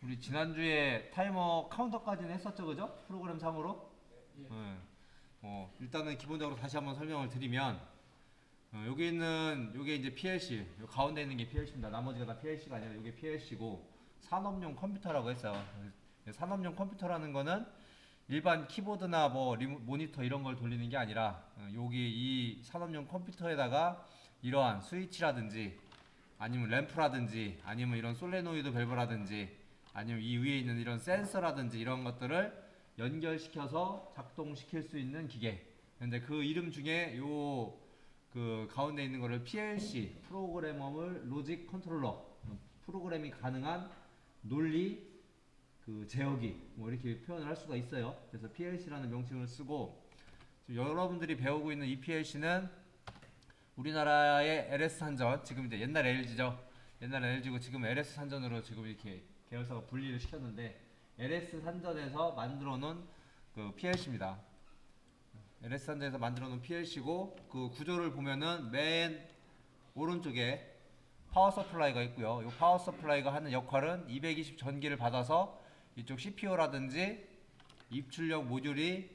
우리 지난주에 타이머 카운터까지는 했었죠, 그죠? 프로그램 상으로. 네. 일단은 기본적으로 다시 한번 설명을 드리면, 여기 있는 요게 이제 PLC, 요 가운데 있는 게 PLC입니다. 나머지가 다 PLC가 아니라 요게 PLC고 산업용 컴퓨터라고 했어요. 산업용 컴퓨터라는 거는 일반 키보드나 뭐 모니터 이런 걸 돌리는 게 아니라 여기 이 산업용 컴퓨터에다가 이러한 스위치라든지 아니면 램프라든지 아니면 이런 솔레노이드 밸브라든지 아니면 이 위에 있는 이런 센서라든지 이런 것들을 연결시켜서 작동시킬 수 있는 기계. 근데 그 이름 중에 요 그 가운데 있는 거를 PLC, 프로그래머블 로직 컨트롤러, 프로그램이 가능한 논리 그 제어기 뭐 이렇게 표현을 할 수가 있어요. 그래서 PLC라는 명칭을 쓰고 지금 여러분들이 배우고 있는 이 PLC는 우리나라의 LS 산전, 지금 이제 옛날 LG죠. 옛날 LG고 지금 LS 산전으로 지금 이렇게 계열사가 분리를 시켰는데 LS 산전에서 만들어 놓은 그 PLC입니다. LS 산전에서 만들어 놓은 PLC고 그 구조를 보면은 맨 오른쪽에 파워 서플라이가 있고요. 이 파워 서플라이가 하는 역할은 220 전기를 받아서 이쪽 CPU라든지 입출력 모듈이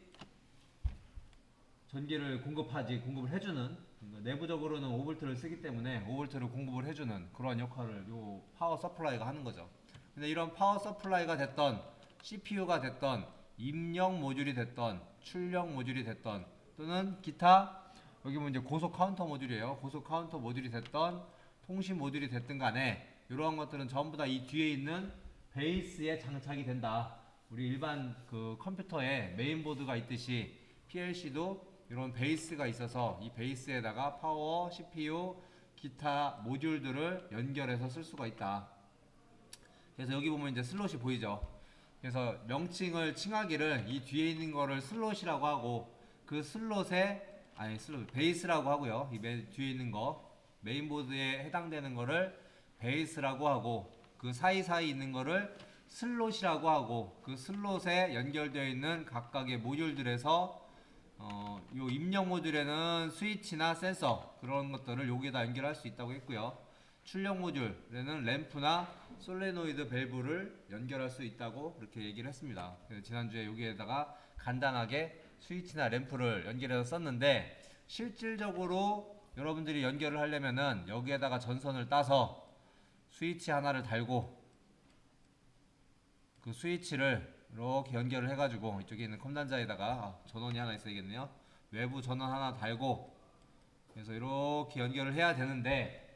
전기를 공급을 해주는, 내부적으로는 5V를 쓰기 때문에 5V를 공급을 해주는 그러한 역할을 요 파워 서플라이가 하는 거죠. 근데 이런 파워 서플라이가 됐던 CPU가 됐던 입력 모듈이 됐던 출력 모듈이 됐던 또는 기타 여기 보면 이제 고속 카운터 모듈이에요. 고속 카운터 모듈이 됐던 통신 모듈이 됐든 간에 이러한 것들은 전부 다 이 뒤에 있는 베이스에 장착이 된다. 우리 일반 그 컴퓨터에 메인보드가 있듯이 PLC도 이런 베이스가 있어서 이 베이스에다가 파워, CPU, 기타 모듈들을 연결해서 쓸 수가 있다. 그래서 여기 보면 이제 슬롯이 보이죠. 그래서 명칭을 칭하기를 이 뒤에 있는 거를 슬롯이라고 하고 그 슬롯에 슬롯 베이스라고 하고요. 이 뒤에 있는 거 메인보드에 해당되는 거를 베이스라고 하고 그 사이사이 있는 거를 슬롯이라고 하고 그 슬롯에 연결되어 있는 각각의 모듈들에서 요 입력 모듈에는 스위치나 센서 그런 것들을 여기에다 연결할 수 있다고 했고요. 출력 모듈에는 램프나 솔레노이드 밸브를 연결할 수 있다고 그렇게 얘기를 했습니다. 그래서 지난주에 여기에다가 간단하게 스위치나 램프를 연결해서 썼는데 실질적으로 여러분들이 연결을 하려면은 여기에다가 전선을 따서 스위치 하나를 달고 그 스위치를 이렇게 연결을 해가지고 이쪽에 있는 컴단자에다가 전원이 하나 있어야겠네요. 외부 전원 하나 달고 그래서 이렇게 연결을 해야 되는데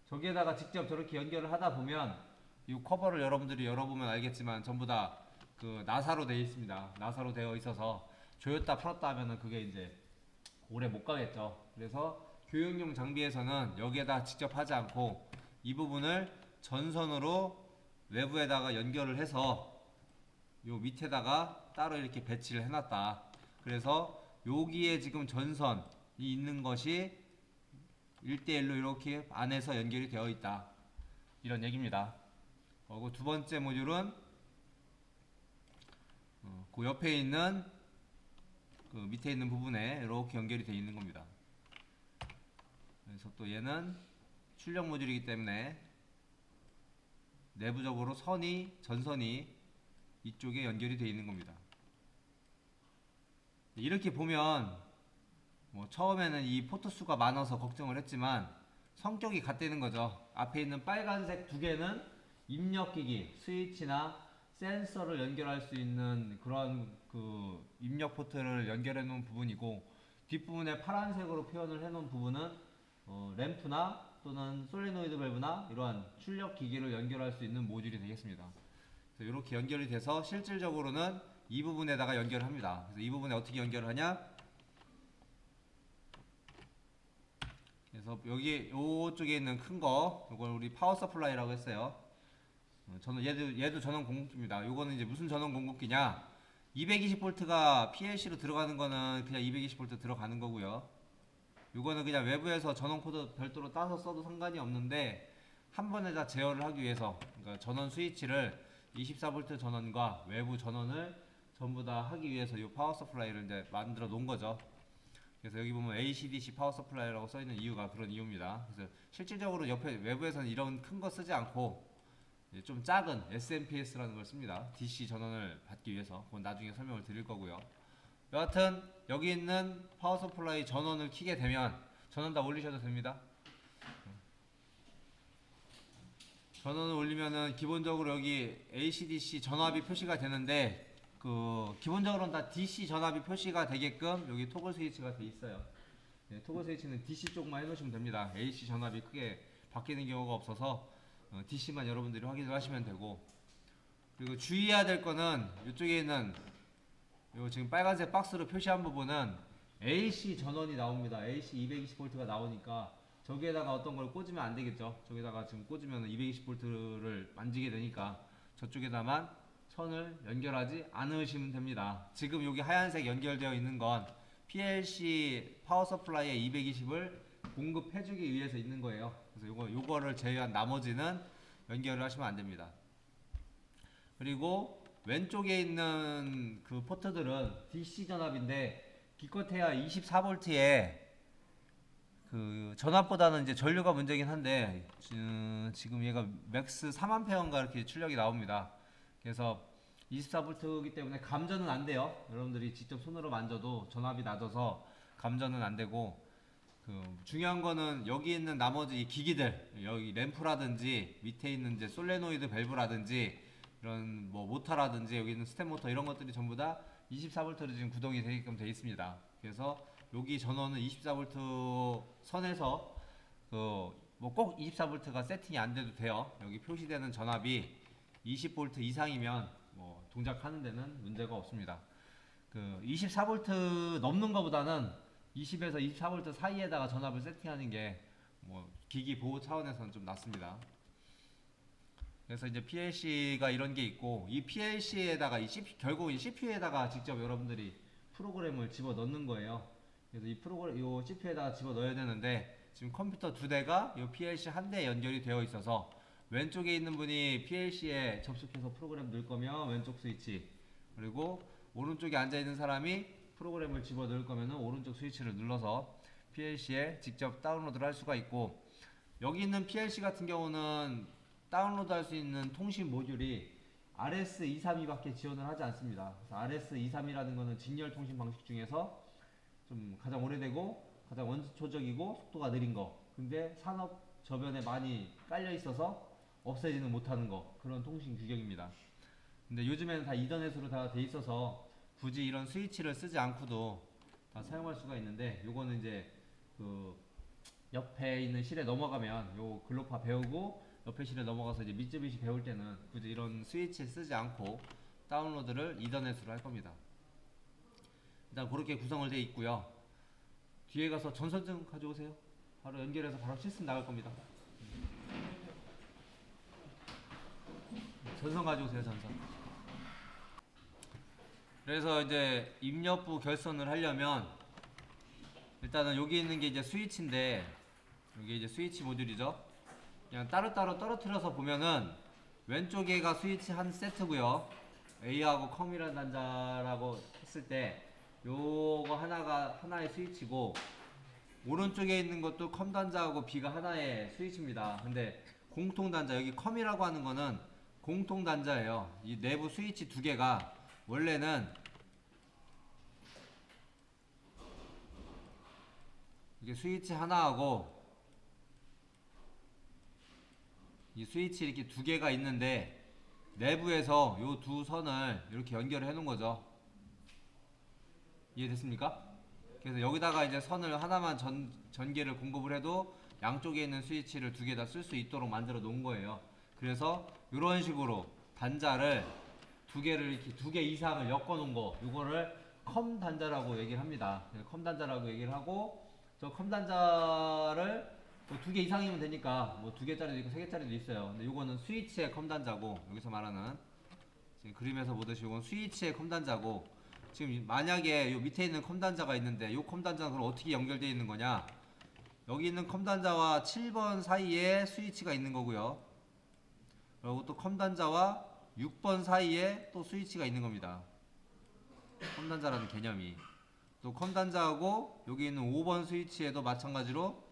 저기에다가 직접 저렇게 연결을 하다 보면 이 커버를 여러분들이 열어보면 알겠지만 전부 다 그 나사로 되어 있습니다. 나사로 되어 있어서 조였다 풀었다 하면은 그게 이제 오래 못 가겠죠. 그래서 교육용 장비에서는 여기에다 직접 하지 않고 이 부분을 전선으로 외부에다가 연결을 해서 요 밑에다가 따로 이렇게 배치를 해놨다. 그래서 여기에 지금 전선이 있는 것이 1대1로 이렇게 안에서 연결이 되어 있다. 이런 얘기입니다. 그리고 두 번째 모듈은 그 옆에 있는 그 밑에 있는 부분에 이렇게 연결이 되어 있는 겁니다. 그래서 또 얘는 출력 모듈이기 때문에 내부적으로 전선이 이쪽에 연결이 되어 있는 겁니다. 이렇게 보면 뭐 처음에는 이 포트 수가 많아서 걱정을 했지만 성격이 같다는 거죠. 앞에 있는 빨간색 두 개는 입력기기, 스위치나 센서를 연결할 수 있는 그런 그 입력 포트를 연결해 놓은 부분이고 뒷부분에 파란색으로 표현을 해 놓은 부분은 램프나 또는 솔레노이드 밸브나 이러한 출력 기기를 연결할 수 있는 모듈이 되겠습니다. 그래서 이렇게 연결이 돼서 실질적으로는 이 부분에다가 연결을 합니다. 그래서 이 부분에 어떻게 연결을 하냐? 그래서 여기 요쪽에 있는 큰 거, 요걸 우리 파워 서플라이라고 했어요. 저는 얘도 전원 공급기입니다. 요거는 이제 무슨 전원 공급기냐? 220V가 PLC로 들어가는 거는 그냥 220V 들어가는 거고요. 요거는 그냥 외부에서 전원 코드 별도로 따서 써도 상관이 없는데 한 번에 다 제어를 하기 위해서 그러니까 전원 스위치를 24V 전원과 외부 전원을 전부 다 하기 위해서 이 파워 서플라이를 이제 만들어 놓은 거죠. 그래서 여기 보면 ACDC 파워 서플라이라고 써 있는 이유가 그런 이유입니다. 그래서 실질적으로 옆에 외부에서는 이런 큰 거 쓰지 않고 좀 작은 SMPS라는 걸 씁니다. DC 전원을 받기 위해서. 그건 나중에 설명을 드릴 거고요. 여하튼 여기 있는 파워 서플라이 전원을 켜게 되면 전원 다 올리셔도 됩니다. 전원을 올리면은 기본적으로 여기 AC/DC 전압이 표시가 되는데 기본적으로는 다 DC 전압이 표시가 되게끔 여기 토글 스위치가 돼 있어요. 네, 토글 스위치는 DC 쪽만 해놓으시면 됩니다. AC 전압이 크게 바뀌는 경우가 없어서 DC만 여러분들이 확인을 하시면 되고, 그리고 주의해야 될 거는 이쪽에 있는 요 지금 빨간색 박스로 표시한 부분은 AC 전원이 나옵니다. AC 220V가 나오니까 저기에다가 어떤 걸 꽂으면 안 되겠죠. 저기다가 지금 꽂으면 220V를 만지게 되니까 저쪽에다만 선을 연결하지 않으시면 됩니다. 지금 여기 하얀색 연결되어 있는 건 PLC 파워 서플라이에 220을 공급해주기 위해서 있는 거예요. 그래서 요거를 제외한 나머지는 연결을 하시면 안 됩니다. 그리고 왼쪽에 있는 그 포트들은 DC 전압인데 기껏해야 24V에 그 전압보다는 이제 전류가 문제긴 한데 지금 얘가 맥스 3A인가 이렇게 출력이 나옵니다. 그래서 24V이기 때문에 감전은 안 돼요. 여러분들이 직접 손으로 만져도 전압이 낮아서 감전은 안 되고, 중요한 거는 여기 있는 나머지 이 기기들, 여기 램프라든지 밑에 있는 이제 솔레노이드 밸브라든지 이런 뭐 모터라든지 여기 있는 스텝 모터 이런 것들이 전부 다 24V로 지금 구동이 되게끔 되어 있습니다. 그래서 여기 전원은 24V 선에서 뭐 꼭 24V가 세팅이 안 돼도 돼요. 여기 표시되는 전압이 20V 이상이면 뭐 동작하는 데는 문제가 없습니다. 24V 넘는 것보다는 20에서 24V 사이에다가 전압을 세팅하는 게 뭐 기기 보호 차원에서는 좀 낫습니다. 그래서 이제 PLC가 이런 게 있고, 이 PLC에다가 결국 이 CPU에다가 직접 여러분들이 프로그램을 집어 넣는 거예요. 그래서 이 프로그램 요 CPU에다가 집어 넣어야 되는데 지금 컴퓨터 두 대가 요 PLC 한 대에 연결이 되어 있어서 왼쪽에 있는 분이 PLC에 접속해서 프로그램 넣을 거면 왼쪽 스위치, 그리고 오른쪽에 앉아 있는 사람이 프로그램을 집어 넣을 거면은 오른쪽 스위치를 눌러서 PLC에 직접 다운로드를 할 수가 있고, 여기 있는 PLC 같은 경우는 다운로드 할 수 있는 통신 모듈이 RS232밖에 지원을 하지 않습니다. 그래서 RS232라는 거는 직렬 통신 방식 중에서 좀 가장 오래되고 가장 원초적이고 속도가 느린 거, 근데 산업 저변에 많이 깔려 있어서 없애지는 못하는 거, 그런 통신 규격입니다. 근데 요즘에는 다 이더넷으로 다 돼 있어서 굳이 이런 스위치를 쓰지 않고도 다 사용할 수가 있는데, 요거는 이제 옆에 있는 실에 넘어가면 요 글로파 배우고 옆에 실에 넘어가서 이제 미쯔비시 배울 때는 굳이 이런 스위치 쓰지 않고 다운로드를 이더넷으로 할 겁니다. 일단 그렇게 구성을 되어 있고요. 뒤에 가서 전선 좀 가져오세요. 바로 연결해서 바로 시스템 나갈 겁니다. 전선 가져오세요, 전선. 그래서 이제 입력부 결선을 하려면 일단은 여기 있는 게 이제 스위치인데, 여기 이제 스위치 모듈이죠. 그냥 따로따로 떨어뜨려서 보면은 왼쪽에가 스위치 한 세트고요. A하고 컴이라는 단자라고 했을 때 요거 하나가 하나의 스위치고, 오른쪽에 있는 것도 컴 단자하고 B가 하나의 스위치입니다. 근데 공통 단자, 여기 컴이라고 하는 거는 공통 단자예요. 이 내부 스위치 두 개가 원래는 이게 스위치 하나하고 이 스위치 이렇게 두 개가 있는데 내부에서 요 두 선을 이렇게 연결을 해 놓은 거죠. 이해됐습니까? 그래서 여기다가 이제 선을 하나만 전기를 공급을 해도 양쪽에 있는 스위치를 두 개 다 쓸 수 있도록 만들어 놓은 거예요. 그래서 이런 식으로 단자를 두 개를 이렇게 두 개 이상을 엮어 놓은 거, 이거를 컴 단자라고 얘기를 합니다. 컴 단자라고 얘기를 하고, 저 컴 단자를 뭐 두 개 이상이면 되니까 뭐 두 개짜리도 있고 세 개짜리도 있어요. 근데 이거는 스위치의 컴 단자고, 여기서 말하는 지금 그림에서 보듯이 이건 스위치의 컴 단자고, 지금 만약에 요 밑에 있는 컴 단자가 있는데 요 컴 단자는 그럼 어떻게 연결되어 있는 거냐? 여기 있는 컴 단자와 7번 사이에 스위치가 있는 거고요. 그리고 또 컴 단자와 6번 사이에 또 스위치가 있는 겁니다. 컴 단자라는 개념이. 또 컴 단자하고 여기 있는 5번 스위치에도 마찬가지로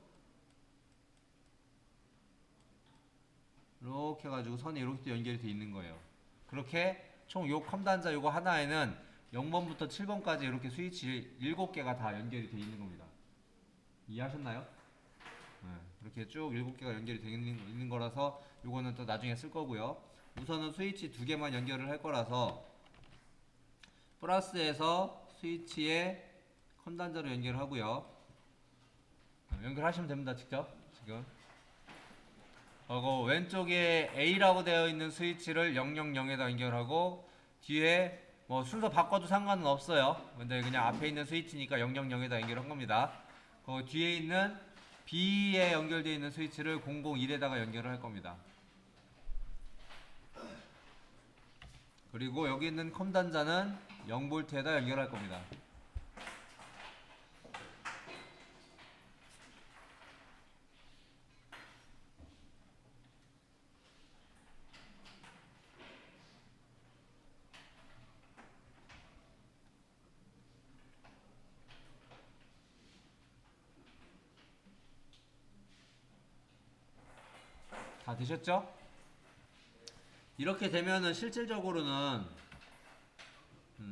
이렇게 해가지고 선이 이렇게 연결이 돼 있는 거예요. 그렇게 총 요 컴단자 요거 하나에는 0번부터 7번까지 이렇게 스위치 7개가 다 연결이 돼 있는 겁니다. 이해하셨나요? 네, 이렇게 쭉 7개가 연결이 되어 있는 거라서 요거는 또 나중에 쓸 거고요. 우선은 스위치 2개만 연결을 할 거라서 플러스에서 스위치에 컴단자로 연결하고요. 연결하시면 됩니다. 직접 지금. 그리고 왼쪽에 A라고 되어 있는 스위치를 000에다 연결하고 뒤에 뭐 순서 바꿔도 상관은 없어요. 근데 그냥 앞에 있는 스위치니까 000에다 연결한 겁니다. 그 뒤에 있는 B에 연결되어 있는 스위치를 001에다가 연결을 할 겁니다. 그리고 여기 있는 컴 단자는 0V에다 연결할 겁니다. 다 되셨죠? 이렇게 되면은 실질적으로는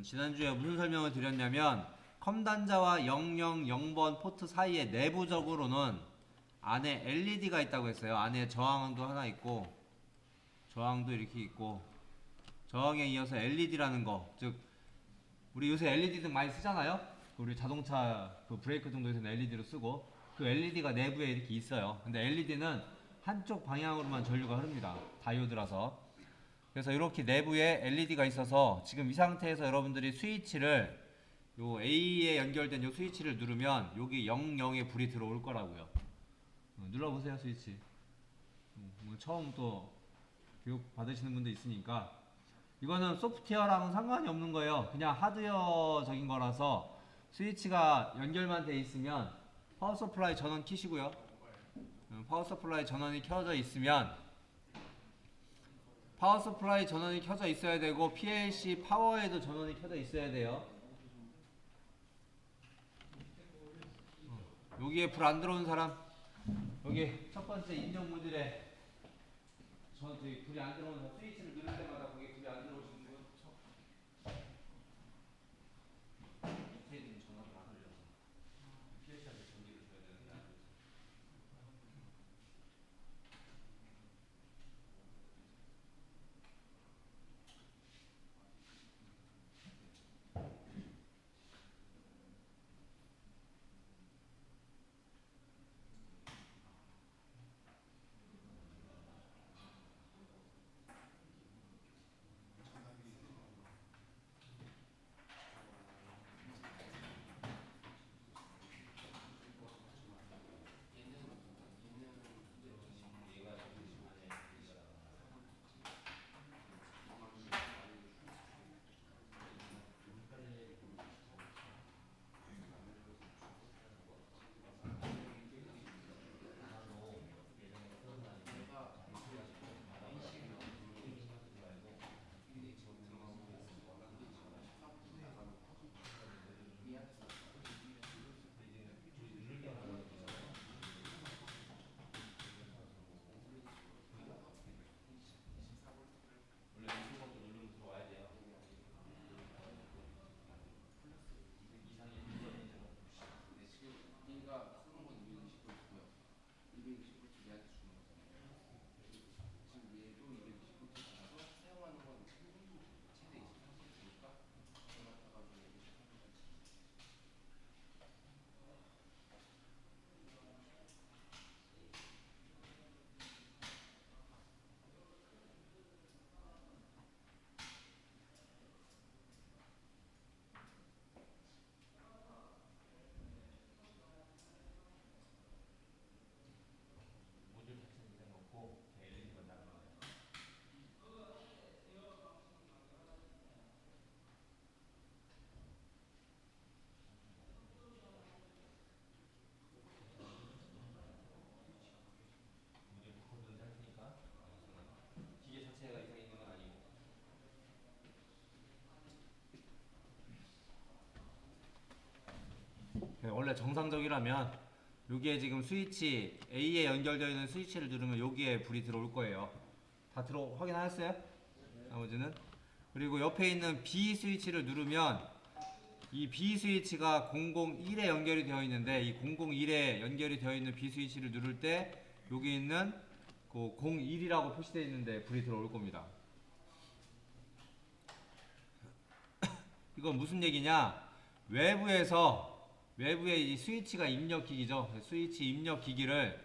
지난주에 무슨 설명을 드렸냐면 컴 단자와 000번 포트 사이에 내부적으로는 안에 LED가 있다고 했어요. 안에 저항도 하나 있고 저항도 이렇게 있고 저항에 이어서 LED라는 거, 즉 우리 요새 LED 등 많이 쓰잖아요. 우리 자동차 그 브레이크 정도에서는 LED로 쓰고 그 LED가 내부에 이렇게 있어요. 근데 LED는 한쪽 방향으로만 전류가 흐릅니다. 다이오드라서. 그래서 이렇게 내부에 LED가 있어서 지금 이 상태에서 여러분들이 스위치를 요 A에 연결된 요 스위치를 누르면 여기 00에 불이 들어올 거라고요. 눌러보세요 스위치. 뭐 처음 또 교육 받으시는 분도 있으니까 이거는 소프트웨어랑은 상관이 없는 거예요. 그냥 하드웨어적인 거라서 스위치가 연결만 돼 있으면 파워 서플라이 전원 키시고요. 파워 서플라이 전원이 켜져 있으면 파워 서플라이 전원이 켜져 있어야 되고 PLC 파워에도 전원이 켜져 있어야 돼요. 여기에 불 안 들어오는 사람, 여기 첫 번째 인정 모듈에 불이 안 들어오는 사람, 스위치를 누를 때마다 거기 불이 안 들어오시는 분, 밑에 있는 전원을 안 올려서 PLC한테 전기를 줘야 되는데 안 줘서. 모듈 자체는 이상 없고 LED만 다른 거예요. 모듈 바꿔둔 상태니까 기계 자체가 이상 있는 건 아니고. 네, 원래 정상적이라면 여기에 지금 스위치 A에 연결되어 있는 스위치를 누르면 여기에 불이 들어올 거예요. 다 확인하셨어요? 나머지는. 그리고 옆에 있는 B 스위치를 누르면 이 B 스위치가 001에 연결이 되어 있는데 이 001에 연결이 되어 있는 B 스위치를 누를 때 여기 있는 그 01이라고 표시되어 있는데 불이 들어올 겁니다. 이건 무슨 얘기냐? 외부에 이 스위치가 입력 기기죠. 스위치 입력 기기를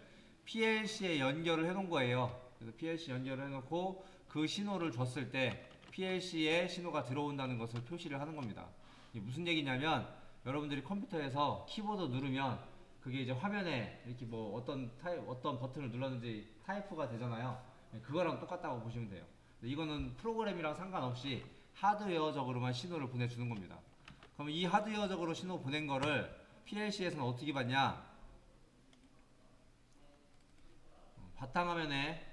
PLC에 연결을 해 놓은 거예요. 그래서 PLC 연결을 해 놓고 그 신호를 줬을 때 PLC에 신호가 들어온다는 것을 표시를 하는 겁니다. 이게 무슨 얘기냐면 여러분들이 컴퓨터에서 키보드 누르면 그게 이제 화면에 이렇게 뭐 어떤 버튼을 눌렀는지 타이프가 되잖아요. 그거랑 똑같다고 보시면 돼요. 이거는 프로그램이랑 상관없이 하드웨어적으로만 신호를 보내주는 겁니다. 그럼 이 하드웨어적으로 신호 보낸 거를 PLC에서는 어떻게 받냐? 바탕화면에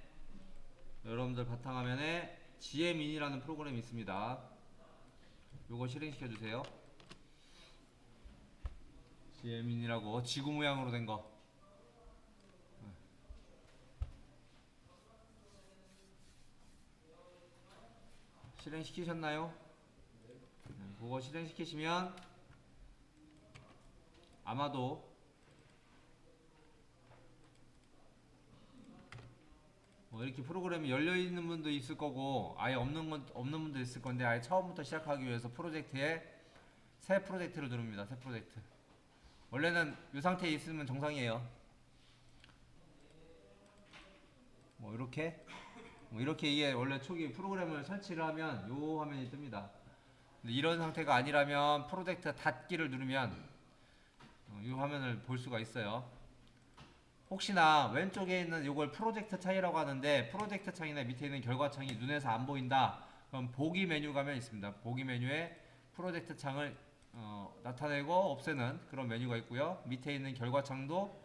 여러분들 바탕화면에 GMIN이라는 프로그램이 있습니다. 요거 실행시켜 주세요. GMIN이라고 지구 모양으로 된 거. 실행시키셨나요? 그거 실행시키시면 아마도 이렇게 프로그램이 열려있는 분도 있을 거고 아예 없는 분도 있을 건데 아예 처음부터 시작하기 위해서 프로젝트에 새 프로젝트를 누릅니다. 새 프로젝트. 원래는 이 상태에 있으면 정상이에요. 이렇게 이게 원래 초기 프로그램을 설치를 하면 요 화면이 뜹니다. 근데 이런 상태가 아니라면 프로젝트 닫기를 누르면 이 화면을 볼 수가 있어요. 혹시나 왼쪽에 있는 이걸 프로젝트 창이라고 하는데 프로젝트 창이나 밑에 있는 결과창이 눈에서 안 보인다. 그럼 보기 메뉴 가면 있습니다. 보기 메뉴에 프로젝트 창을 나타내고 없애는 그런 메뉴가 있고요. 밑에 있는 결과창도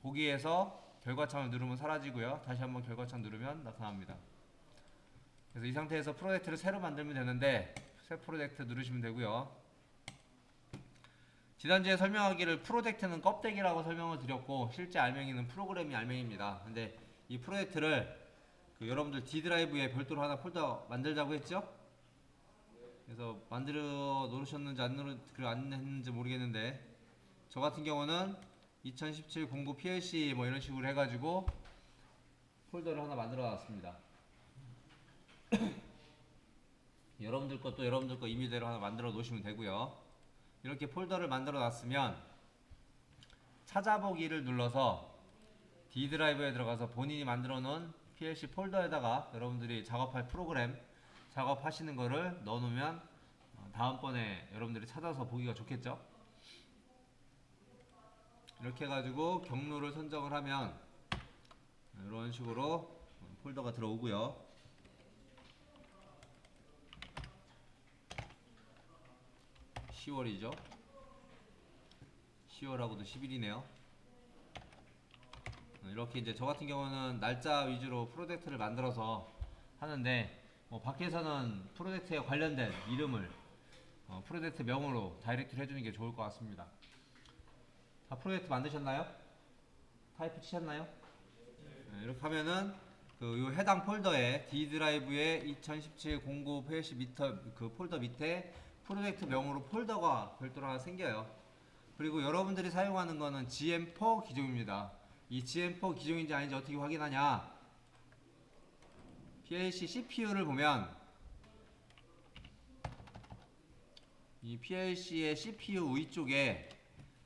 보기에서 결과창을 누르면 사라지고요. 다시 한번 결과창 누르면 나타납니다. 그래서 이 상태에서 프로젝트를 새로 만들면 되는데 새 프로젝트 누르시면 되고요. 지난주에 설명하기를 프로젝트는 껍데기라고 설명을 드렸고 실제 알맹이는 프로그램이 알맹이입니다. 근데 이 프로젝트를 여러분들 D 드라이브에 별도로 하나 폴더 만들자고 했죠? 그래서 만들어 놓으셨는지 안 했는지 모르겠는데 저 같은 경우는 2017 09 PLC 뭐 이런 식으로 해가지고 폴더를 하나 만들어 놨습니다. 여러분들 것도 여러분들 거 임의대로 하나 만들어 놓으시면 되고요. 이렇게 폴더를 만들어 놨으면 찾아보기를 눌러서 D 드라이브에 들어가서 본인이 만들어 놓은 PLC 폴더에다가 여러분들이 작업할 프로그램 작업하시는 거를 넣어 놓으면 다음번에 여러분들이 찾아서 보기가 좋겠죠. 이렇게 해가지고 경로를 선정을 하면 이런 식으로 폴더가 들어오고요. 10월이죠. 10월하고도 10일이네요. 이렇게 이제 저 같은 경우는 날짜 위주로 프로젝트를 만들어서 하는데 밖에서는 프로젝트에 관련된 이름을 프로젝트 명으로 다이렉트를 해주는 게 좋을 것 같습니다. 다 프로젝트 만드셨나요? 타이프 치셨나요? 네, 이렇게 하면은 요 해당 폴더에 D 드라이브에 2017 09 PLC 그 폴더 밑에 프로젝트 명으로 폴더가 별도로 하나 생겨요. 그리고 여러분들이 사용하는 거는 GM4 기종입니다. 이 GM4 기종인지 아닌지 어떻게 확인하냐? PLC CPU를 보면 이 PLC의 CPU 위쪽에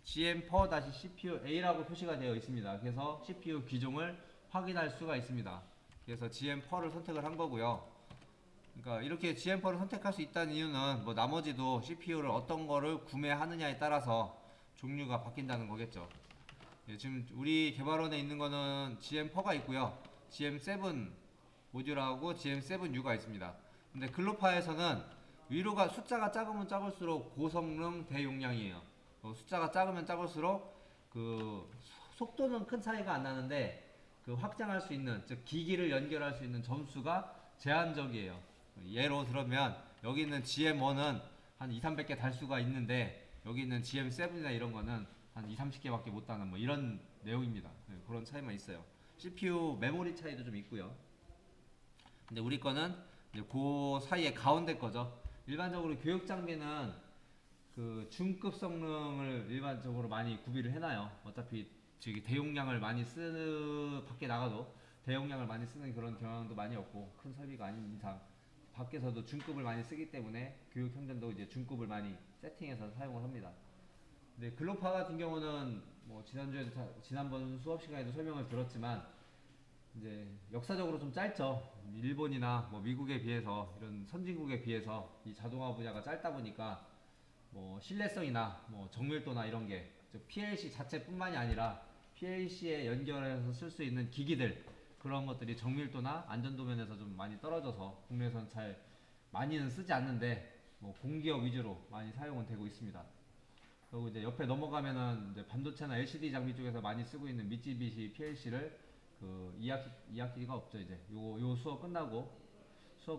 GM4-CPUA라고 표시가 되어 있습니다. 그래서 CPU 기종을 확인할 수가 있습니다. 그래서 GM4를 선택을 한 거고요. 그러니까 이렇게 GM4를 선택할 수 있다는 이유는 나머지도 CPU를 어떤 거를 구매하느냐에 따라서 종류가 바뀐다는 거겠죠. 예, 지금 우리 개발원에 있는 거는 GM4가 있고요. GM7 모듈하고 GM7U가 있습니다. 근데 글로파에서는 위로가 숫자가 작으면 작을수록 고성능 대용량이에요. 숫자가 작으면 작을수록 그 속도는 큰 차이가 안 나는데 그 확장할 수 있는 즉 기기를 연결할 수 있는 점수가 제한적이에요. 예로 들면 여기 있는 GM1은 한 2, 300개 달 수가 있는데 여기 있는 GM7이나 이런 거는 한 2, 30개밖에 못 다는 이런 내용입니다. 그런 차이만 있어요. CPU 메모리 차이도 좀 있고요. 근데 우리 거는 이제 그 사이에 가운데 거죠. 일반적으로 교육 장비는 그 중급 성능을 일반적으로 많이 구비를 해놔요. 어차피 저기 대용량을 많이 쓰는 밖에 나가도 대용량을 많이 쓰는 그런 경향도 많이 없고 큰 설비가 아닌 이상 밖에서도 중급을 많이 쓰기 때문에 교육 형편도 이제 중급을 많이 세팅해서 사용을 합니다. 근데 글로파 같은 경우는 뭐 지난번 수업 시간에도 설명을 들었지만 이제 역사적으로 좀 짧죠. 일본이나 뭐 미국에 비해서 이런 선진국에 비해서 이 자동화 분야가 짧다 보니까 뭐 신뢰성이나 뭐 정밀도나 이런 게 PLC 자체뿐만이 아니라 PLC에 연결해서 쓸 수 있는 기기들 그런 것들이 정밀도나 안전도 면에서 좀 많이 떨어져서 국내에서는 잘 많이는 쓰지 않는데 뭐 공기업 위주로 많이 사용은 되고 있습니다. 그리고 이제 옆에 넘어가면은 이제 반도체나 LCD 장비 쪽에서 많이 쓰고 있는 미쯔비시 PLC를 그 2학기가 없죠. 이제 요 수업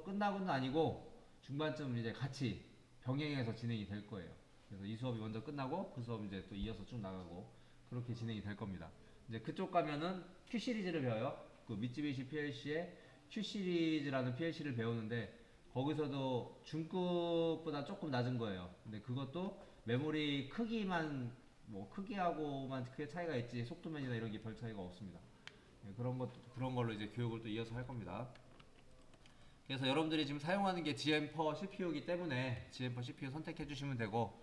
끝나고는 아니고 중반쯤 이제 같이 병행해서 진행이 될 거예요. 그래서 이 수업이 먼저 끝나고 그 수업 이제 또 이어서 쭉 나가고 그렇게 진행이 될 겁니다. 이제 그쪽 가면은 Q 시리즈를 배워요. 그 미쯔비시 PLC의 Q 시리즈라는 PLC를 배우는데 거기서도 중급보다 조금 낮은 거예요. 근데 그것도 메모리 크기만 뭐 크기하고만 크게 차이가 있지 속도면이나 이런 게 별 차이가 없습니다. 네, 그런 걸로 이제 교육을 또 이어서 할 겁니다. 그래서 여러분들이 지금 사용하는 게 GM4 CPU이기 때문에 GM4 CPU 선택해 주시면 되고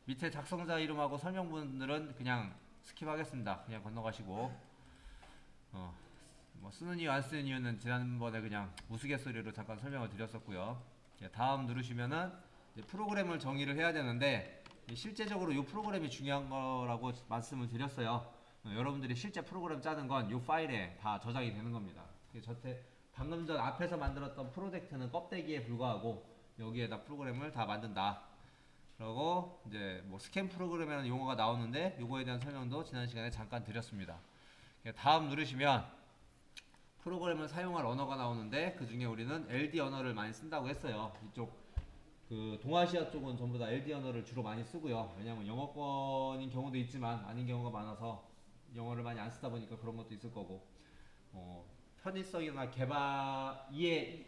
밑에 작성자 이름하고 설명분들은 그냥 스킵하겠습니다. 그냥 건너가시고 뭐 쓰는 이유 안 쓰는 이유는 지난번에 그냥 우스갯소리로 잠깐 설명을 드렸었고요. 다음 누르시면은 프로그램을 정의를 해야 되는데 실제적으로 이 프로그램이 중요한 거라고 말씀을 드렸어요. 여러분들이 실제 프로그램 짜는 건 이 파일에 다 저장이 되는 겁니다. 방금 전 앞에서 만들었던 프로젝트는 껍데기에 불과하고 여기에다 프로그램을 다 만든다. 그리고 이제 뭐 스캔 프로그램이라는 용어가 나오는데 요거에 대한 설명도 지난 시간에 잠깐 드렸습니다. 다음 누르시면 프로그램을 사용할 언어가 나오는데 그 중에 우리는 LD 언어를 많이 쓴다고 했어요. 이쪽 그 동아시아 쪽은 전부 다 LD 언어를 주로 많이 쓰고요. 왜냐면 영어권인 경우도 있지만 아닌 경우가 많아서 영어를 많이 안 쓰다 보니까 그런 것도 있을 거고 편의성이나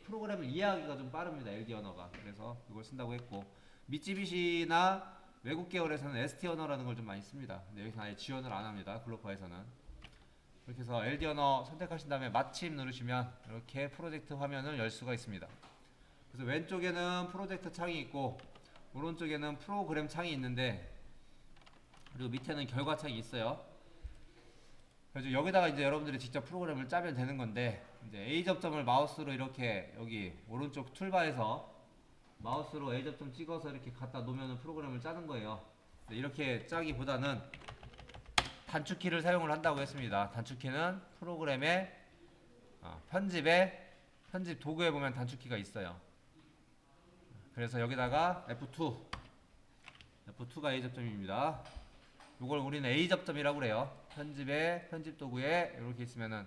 프로그램을 이해하기가 좀 빠릅니다. LD 언어가. 그래서 이걸 쓴다고 했고 미쯔비시나 외국 계열에서는 ST 언어라는 걸 좀 많이 씁니다. 근데 여기서 아예 지원을 안 합니다. 글로파에서는. 이렇게 해서 LD 언어 선택하신 다음에 마침 누르시면 이렇게 프로젝트 화면을 열 수가 있습니다. 그래서 왼쪽에는 프로젝트 창이 있고 오른쪽에는 프로그램 창이 있는데 그리고 밑에는 결과 창이 있어요. 그래서 여기다가 이제 여러분들이 직접 프로그램을 짜면 되는 건데 이제 A 접점을 마우스로 이렇게 여기 오른쪽 툴바에서 마우스로 A 접점 찍어서 이렇게 갖다 놓으면 프로그램을 짜는 거예요. 이렇게 짜기보다는 단축키를 사용을 한다고 했습니다. 단축키는 프로그램의 편집 도구에 보면 단축키가 있어요. 그래서 여기다가 F2가 A 접점입니다. 이걸 우리는 A 접점이라고 그래요. 편집 도구에 이렇게 있으면은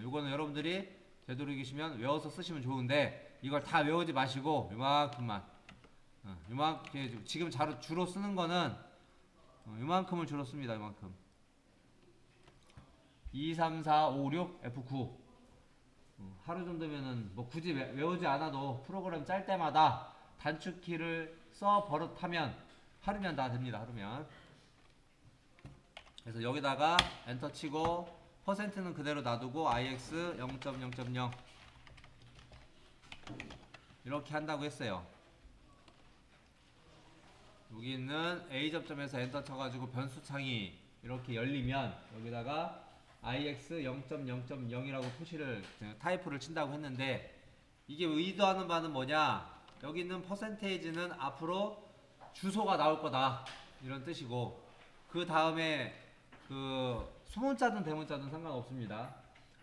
이거는 여러분들이 되도록이시면 외워서 쓰시면 좋은데 이걸 다 외우지 마시고 요만큼만 지금 주로 쓰는 거는 요만큼을 주로 씁니다. 요만큼 2, 3, 4, 5, 6, F9 하루 정도면은 뭐 굳이 외우지 않아도 프로그램 짤 때마다 단축키를 써 버릇하면 하루면 다 됩니다. 하루면. 그래서 여기다가 엔터 치고 퍼센트는 그대로 놔두고 ix 0.0.0 이렇게 한다고 했어요. 여기 있는 A 접점에서 엔터 쳐가지고 변수창이 이렇게 열리면 여기다가 ix 0.0.0이라고 타이프를 친다고 했는데 이게 의도하는 바는 뭐냐? 여기 있는 퍼센테이지는 앞으로 주소가 나올 거다 이런 뜻이고 그 다음에 그 소문자든 대문자든 상관없습니다.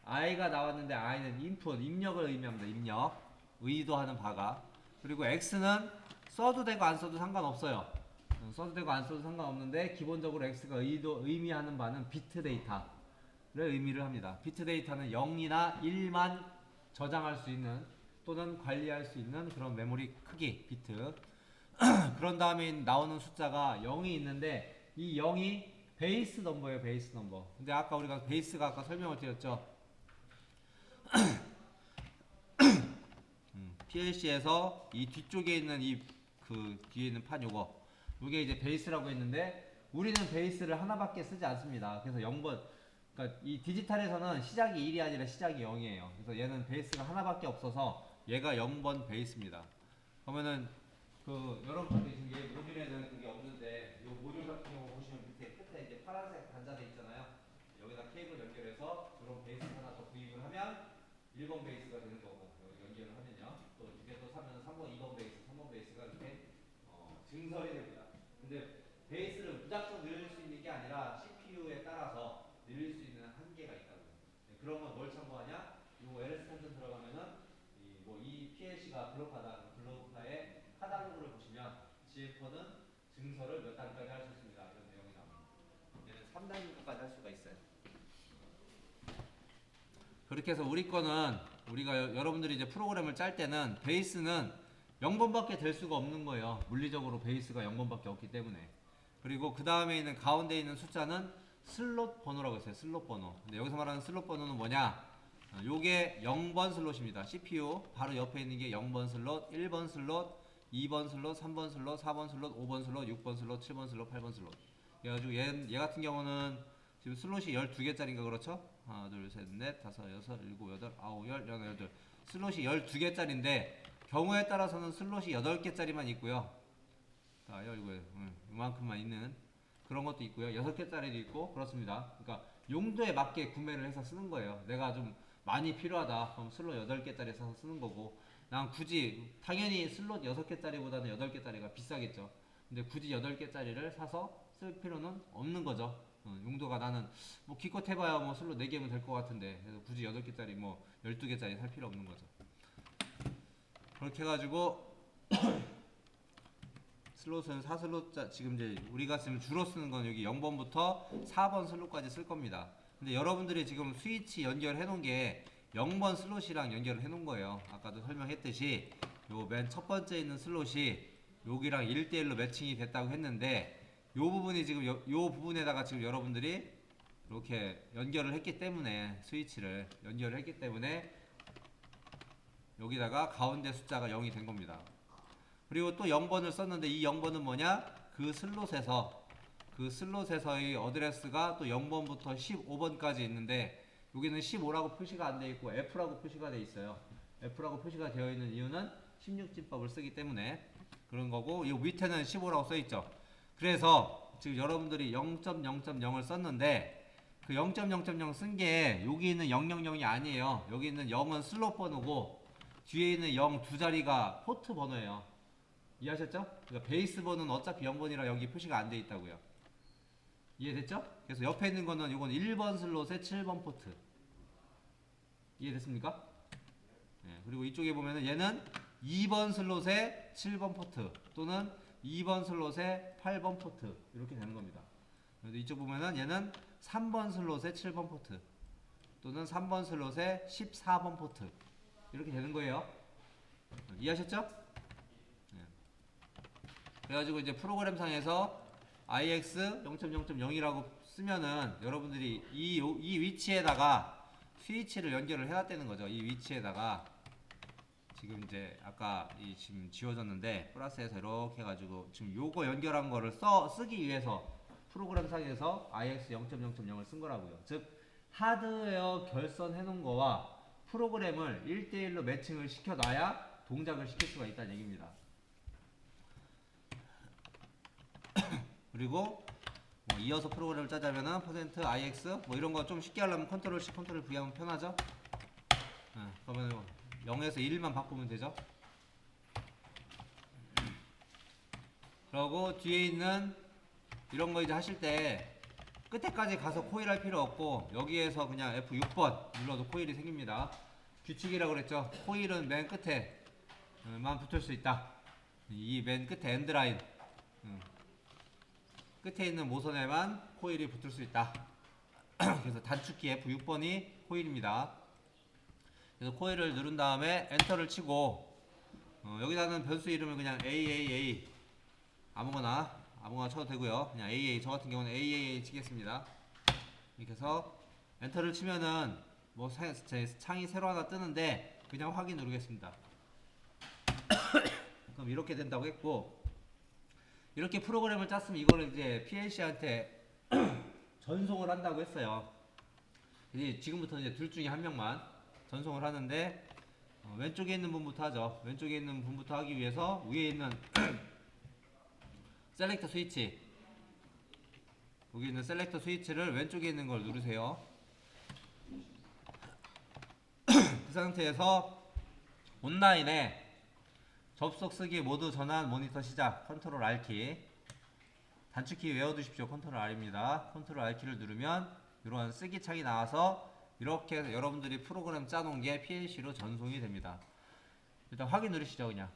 i가 나왔는데 i는 입력을 의미합니다. 입력 의도하는 바가 그리고 x는 써도 되고 안 써도 상관없어요. 써도 되고 안 써도 상관없는데 기본적으로 x가 의미하는 바는 비트 데이터를 의미를 합니다. 비트 데이터는 0이나 1만 저장할 수 있는 또는 관리할 수 있는 그런 메모리 크기 비트 그런 다음에 나오는 숫자가 0이 있는데 이 0이 베이스 넘버예요. 베이스 넘버. 근데 아까 우리가 베이스가 아까 설명을 드렸죠. PLC에서 이 뒤쪽에 있는 이 그 뒤에 있는 판 요게 이제 베이스라고 했는데 우리는 베이스를 하나밖에 쓰지 않습니다. 그래서 0번 그러니까 이 디지털에서는 시작이 1이 아니라 시작이 0이에요. 그래서 얘는 베이스가 하나밖에 없어서 얘가 0번 베이스입니다. 그러면은 그 여러분들이 지금 얘 모듈에는 그게 없는데 이 모듈 같은 경우 보시면 밑에 끝에 이제 파란색 단자돼 있잖아요. 여기다 케이블 연결해서 그런 베이스 하나 더 구입을 하면 1번 베이스가 되는 거고 여기 연결을 하면요. 또 두 개 또 사면 3번, 2번 베이스, 3번 베이스가 이렇게 증설이 됩니다. 근데 베이스를 무작정 늘릴 수 있는 게 아니라 CPU에 따라서 늘릴 수 있는 한계가 있다고요. 네, 그런 건 뭘 참고하냐? 요 LS 탄전 들어가면은 이 PLC가 블록하다 블록하에 카탈로그를 보시면 GF는 증설을 몇 단까지 할 수 있습니다. 이런 내용이 나옵니다. 얘는 3단까지 할 수가 있어요. 그렇게 해서 우리 거는 우리가 여러분들이 이제 프로그램을 짤 때는 베이스는 0번밖에 될 수가 없는 거예요. 물리적으로 베이스가 0번밖에 없기 때문에. 그리고 그 다음에 있는 가운데 있는 숫자는 슬롯 번호라고 했어요. 슬롯 번호. 근데 여기서 말하는 슬롯 번호는 뭐냐? 요게 0번 슬롯입니다. CPU 바로 옆에 있는 게 0번 슬롯, 1번 슬롯, 2번 슬롯, 3번 슬롯, 4번 슬롯, 5번 슬롯, 6번 슬롯, 7번 슬롯, 8번 슬롯. 그래가지고 얘 같은 경우는 지금 슬롯이 12개짜리인가 그렇죠? 하나, 둘, 셋, 넷, 다섯, 여섯, 일곱, 여덟, 아홉, 열, 열여덟. 슬롯이 12개짜리인데 경우에 따라서는 슬롯이 8개짜리만 있고요. 자, 이만큼만 있는 그런 것도 있고요. 6개짜리도 있고 그렇습니다. 그러니까 용도에 맞게 구매를 해서 쓰는 거예요. 내가 좀 많이 필요하다. 그럼 슬롯 8개짜리 사서 쓰는 거고 난 굳이 당연히 슬롯 6개짜리보다는 8개짜리가 비싸겠죠. 근데 굳이 8개짜리를 사서 쓸 필요는 없는 거죠. 용도가 나는 뭐 기껏 해봐야 뭐 슬롯 4개면 될 것 같은데 그래서 굳이 8개짜리 뭐 12개짜리 살 필요 없는 거죠. 그렇게 해가지고 슬롯은 4슬롯 지금 이제 우리가 지금 주로 쓰는 건 여기 0번부터 4번 슬롯까지 쓸 겁니다. 근데 여러분들이 지금 스위치 연결해 놓은 게 0번 슬롯이랑 연결을 해 놓은 거예요. 아까도 설명했듯이 요 맨 첫 번째 있는 슬롯이 여기랑 1대1로 매칭이 됐다고 했는데 요 부분이 지금 요 부분에다가 지금 여러분들이 이렇게 연결을 했기 때문에 스위치를 연결을 했기 때문에 여기다가 가운데 숫자가 0이 된 겁니다. 그리고 또 0번을 썼는데 이 0번은 뭐냐? 그 슬롯에서의 어드레스가 또 0번부터 15번까지 있는데 여기는 15라고 표시가 안 돼 있고 F라고 표시가 돼 있어요. F라고 표시가 되어 있는 이유는 16진법을 쓰기 때문에 그런 거고 이 밑에는 15라고 써 있죠. 그래서 지금 여러분들이 0.0.0을 썼는데 그 0.0.0 쓴 게 여기 있는 000이 아니에요. 여기 있는 0은 슬롯 번호고 뒤에 있는 0 두 자리가 포트 번호예요. 이해하셨죠? 그러니까 베이스 번호는 어차피 0번이라 여기 표시가 안 돼 있다고요. 이해됐죠? 그래서 옆에 있는 거는 이건 1번 슬롯의 7번 포트. 이해됐습니까? 네, 그리고 이쪽에 보면은 얘는 2번 슬롯의 7번 포트 또는 2번 슬롯의 8번 포트 이렇게 되는 겁니다. 그래서 이쪽 보면은 얘는 3번 슬롯의 7번 포트 또는 3번 슬롯의 14번 포트 이렇게 되는 거예요. 이해하셨죠? 네. 그래가지고 이제 프로그램상에서 ix 0.0.0이라고 쓰면은 여러분들이 이 위치에다가 스위치를 연결을 해놨다는 거죠. 이 위치에다가 지금 이제 아까 지금 지워졌는데 플러스해서 이렇게 해가지고 지금 요거 연결한 거를 쓰기 위해서 프로그램상에서 ix 0.0.0을 쓴 거라고요. 즉 하드웨어 결선해 놓은 거와 프로그램을 1대1로 매칭을 시켜놔야 동작을 시킬 수가 있다는 얘기입니다. 그리고 뭐 이어서 프로그램을 짜자면은 %ix 뭐 이런 거 좀 쉽게 하려면 컨트롤 C 컨트롤 V 하면 편하죠. 그러면 0에서 1만 바꾸면 되죠. 그리고 뒤에 있는 이런 거 이제 하실 때 끝에까지 가서 코일 할 필요 없고 여기에서 그냥 F6번 눌러도 코일이 생깁니다. 규칙이라고 그랬죠. 코일은 맨 끝에만 붙을 수 있다. 이 맨 끝에 엔드라인 끝에 있는 모선에만 코일이 붙을 수 있다. 그래서 단축키 F6번이 코일입니다. 그래서 코일을 누른 다음에 엔터를 치고 여기다는 변수 이름을 그냥 AAA 아무거나 쳐도 되고요. 그냥 AA 저 같은 경우는 AAA 치겠습니다. 이렇게 해서 엔터를 치면은 뭐 제 창이 새로 하나 뜨는데 그냥 확인 누르겠습니다. 이렇게 된다고 했고, 이렇게 프로그램을 짰으면 이거를 이제 PLC한테 전송을 한다고 했어요. 이제 지금부터 이제 둘 중에 한 명만 전송을 하는데, 왼쪽에 있는 분부터 하죠. 왼쪽에 있는 분부터 하기 위해서 위에 있는 셀렉터 스위치, 여기 있는 셀렉터 스위치를 왼쪽에 있는 걸 누르세요. 그 상태에서 온라인에 접속 쓰기 모드 전환 모니터 시작 컨트롤 R키, 단축키 외워두십시오. 컨트롤 R입니다. 컨트롤 R키를 누르면 이러한 쓰기 창이 나와서 이렇게 해서 여러분들이 프로그램 짜놓은 게 PLC로 전송이 됩니다. 일단 확인 누르시죠. 그냥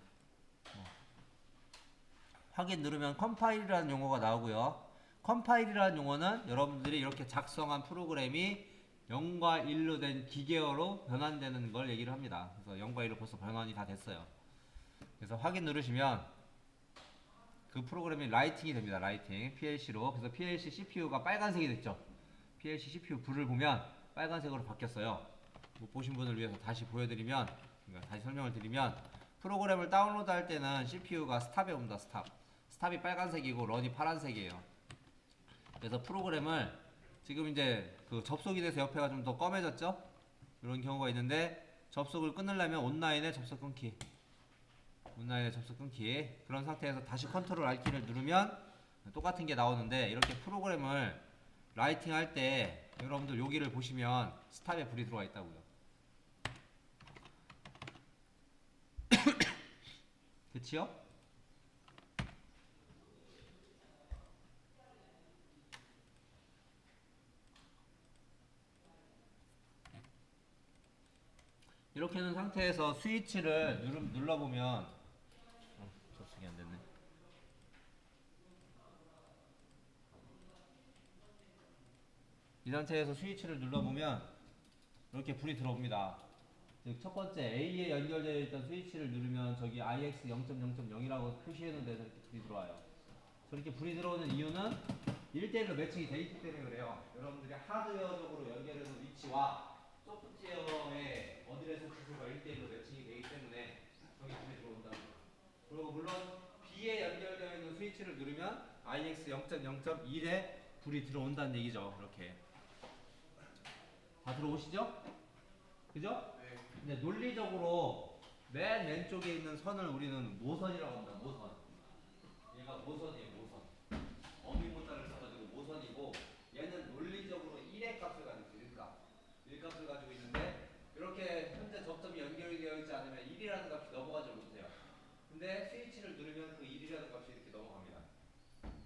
확인 누르면 컴파일이라는 용어가 나오고요. 컴파일이라는 용어는 여러분들이 이렇게 작성한 프로그램이 0과 1로 된 기계어로 변환되는 걸 얘기를 합니다. 그래서 0과 1로 벌써 변환이 다 됐어요. 그래서 확인 누르시면 그 프로그램이 라이팅이 됩니다. 라이팅 PLC로. 그래서 PLC CPU가 빨간색이 됐죠. PLC CPU 불을 보면 빨간색으로 바뀌었어요. 못 보신 분을 위해서 다시 보여드리면, 그러니까 다시 설명을 드리면, 프로그램을 다운로드 할 때는 CPU가 스탑에 옵니다. 스탑이 빨간색이고 런이 파란색이에요. 그래서 프로그램을 지금 이제 그 접속이 돼서 옆에가 좀 더 검해졌죠? 이런 경우가 있는데, 접속을 끊으려면 온라인에 접속 끊기, 온라인에 접속 끊기, 그런 상태에서 다시 컨트롤 R키를 누르면 똑같은 게 나오는데, 이렇게 프로그램을 라이팅 할 때 여러분들 여기를 보시면 스탑에 불이 들어와 있다고요. 그치요? 이렇게 는 상태에서 스위치를 눌러보면 접속이 안 됐네. 이 상태에서 스위치를 눌러보면 이렇게 불이 들어옵니다. 즉 첫 번째 A에 연결되어 있던 스위치를 누르면 저기 IX 0.0.0이라고 표시해놓은 데서 이렇게 불이 들어와요. 저렇게 불이 들어오는 이유는 1대1로 매칭이 되어 있기 때문에 그래요. 여러분들이 하드웨어적으로 연결해놓은 위치와 소프트웨어의 어드레스 주소가 1대1로 매칭이 되기 때문에 저기 불이 들어온다고. 그리고 물론 B에 연결되어 있는 스위치를 누르면 IX 0.0.1에 불이 들어온다는 얘기죠. 이렇게 다 들어오시죠? 그죠? 네. 근데 논리적으로 맨 왼쪽에 있는 선을 우리는 모선이라고 합니다. 모선. 얘가 모선이에요. 모선. 어미모자를 써가지고 모선이고, 얘는 논리적으로 1의 값을 가지고 있어요. 1값. 1값을 가지고 있는데, 이렇게 현재 접점이 연결되어 있지 않으면 1이라는 값이 넘어가지 못해요. 근데 스위치를 누르면 그 1이라는 값이 이렇게 넘어갑니다.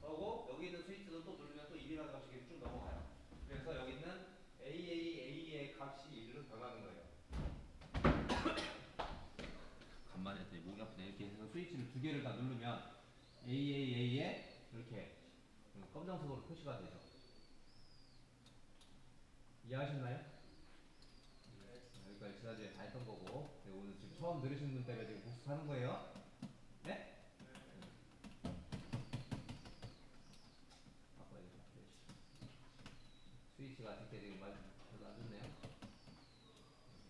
그리고 여기 있는 스위치도 또 누르면 또 1이라는 값이 이렇게 쭉 넘어가요. 그래서 여기 있는 AAA의 값이 1로 변하는 거예요. 간만에 했더니 목이 아프네. 이렇게 해서 스위치를 두 개를 다 누르면 AAA에 이렇게 검정색으로 표시가 되죠. 이해하셨나요? 네. 여기까지 지난주에 다 했던 거고, 오늘 지금 처음 들으신 분 때문에 지금 복습하는 거예요. 네? 바꿔야겠다. 스위치가 아쉽게 지금 별로 안 좋네요.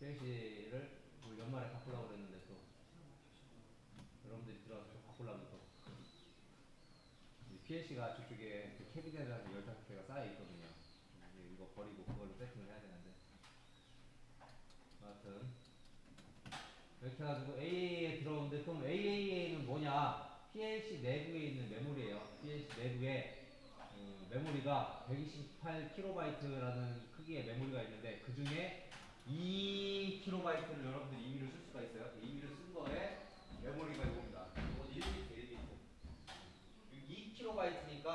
PLC를 연말에 바꾸려고 그랬는데 또 여러분들이 들어와서 좀 바꾸려면 또 PLC가 저쪽에 그 캐비넷에 한 15개가 쌓여 있거든요. 이거 버리고 그걸로 세팅을 해야 되는데, 아무튼 이렇게 해가지고 AAA에 들어오는데, 그럼 AAA는 뭐냐? PLC 내부에 있는 메모리예요. PLC 내부에 메모리가 128KB라는 크기의 메모리가 있는데, 그 중에 2KB를 여러분들이 임의로 쓸 수가 있어요. 그 임의로 쓴 거에 메모리가 이겁니다. 이건 1비트, 1비트. 2KB니까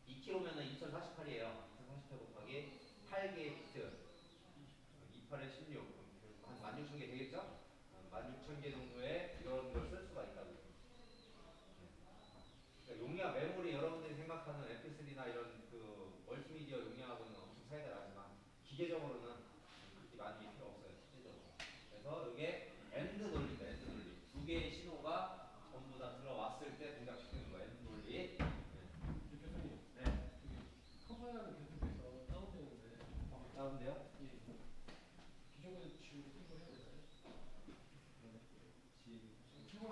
2kg면은 2048이에요. 2048 곱하기 8개의 비트, 28에 16, 한 16,000개 되겠죠? 16,000개 정도의 이런 걸 쓸 수가 있다고요. 그러니까 용량, 메모리 여러분들이 생각하는 MP3나 이런 그 멀티미디어 용량하고는 엄청 차이가 나지만 기계적으로는 그렇게 많이 필요 없어요. 실제적으로. 그래서 이게 엔드 논리입니다. 엔드 논리. 두 개의 신호가 전부 다 들어왔을 때 동작시키는 거예요. 엔드 논리. 교수님, 네. 컴파일러는 계속해서 다운되는데 다운돼요? 예, 기존에서 지우고 뜬거 해야 되나요? 지금 지금 출발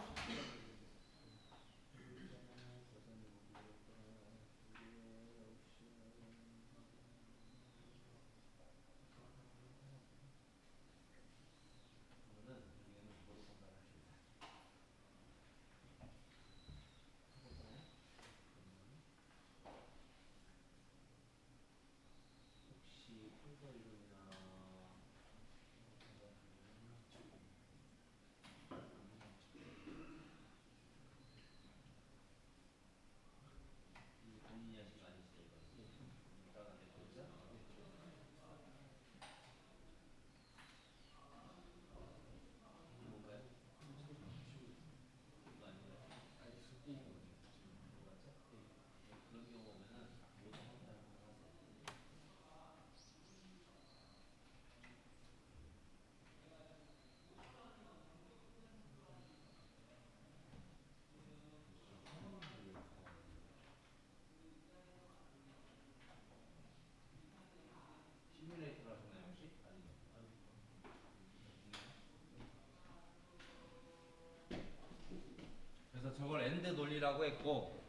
그래서 저걸 엔드 논리라고 했고,